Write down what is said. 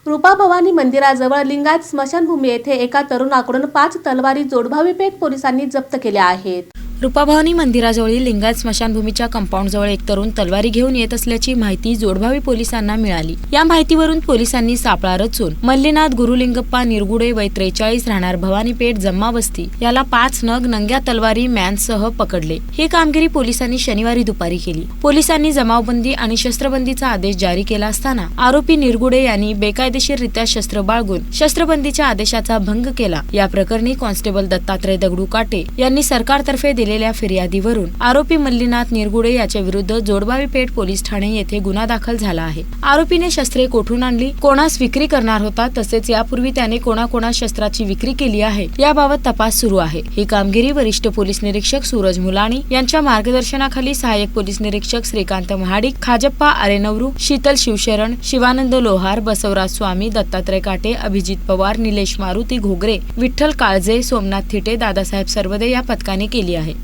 रूपा भवानी मंदिराजवळ लिंगायत स्मशानभूमी येथे एका तरुणाकडून 5 तलवारी जोडभावी पेठ पोलिसांनी जप्त केल्या आहेत। रूपा भवानी मंदिराजवळील लिंगायत स्मशानभूमीच्या कंपाऊंडजवळ एक तरुण तलवारी घेऊन येत असल्याची माहिती जोडभावी पोलिसांना मिळाली। या माहितीवरून पोलिसांनी सापळा रचून मल्लीनाथ गुरुलिंगप्पा निरगुडे वय 43 राहणार भवानी पेठ जम्मा वस्ती याला 5 नग नंग्या तलवारी मॅनसह पकडले। ही कामगिरी पोलिसांनी शनिवारी दुपारी केली। पोलिसांनी जमावबंदी आणि शस्त्रबंदीचा आदेश जारी केला असताना आरोपी निरगुडे यांनी बेकायदेशीररित्या शस्त्र बाळगून शस्त्रबंदीच्या आदेशाचा भंग केला। या प्रकरणी कॉन्स्टेबल दत्तात्रय दगडू काटे यांनी सरकारतर्फे दिलेल्या फिर्यादीवरून आरोपी मल्लीनाथ निरगुडे याच्या विरुद्ध जोडभावी पेठ पोलीस ठाणे येथे गुन्हा दाखल झाला आहे। आरोपीने शस्त्रे कोठून आणली, कोणास विक्री करणार होता, तसेच यापूर्वी त्याने कोणाकोणास शस्त्राची विक्री केली आहे याबाबत तपास सुरू आहे। ही कामगिरी वरिष्ठ पोलीस निरीक्षक सूरज मुलाणी यांच्या मार्गदर्शनाखाली सहाय्यक पोलीस निरीक्षक श्रीकांत महाडिक, खाजप्पा आरेनवरू, शीतल शिवशरण, शिवानंद लोहार, बसवराज स्वामी, दत्तात्रय काटे, अभिजित पवार, निलेश मारुती घोगरे, विठ्ठल काळजे, सोमनाथ थिटे, दादासाहेब सरवदे या पथकाने केली आहे।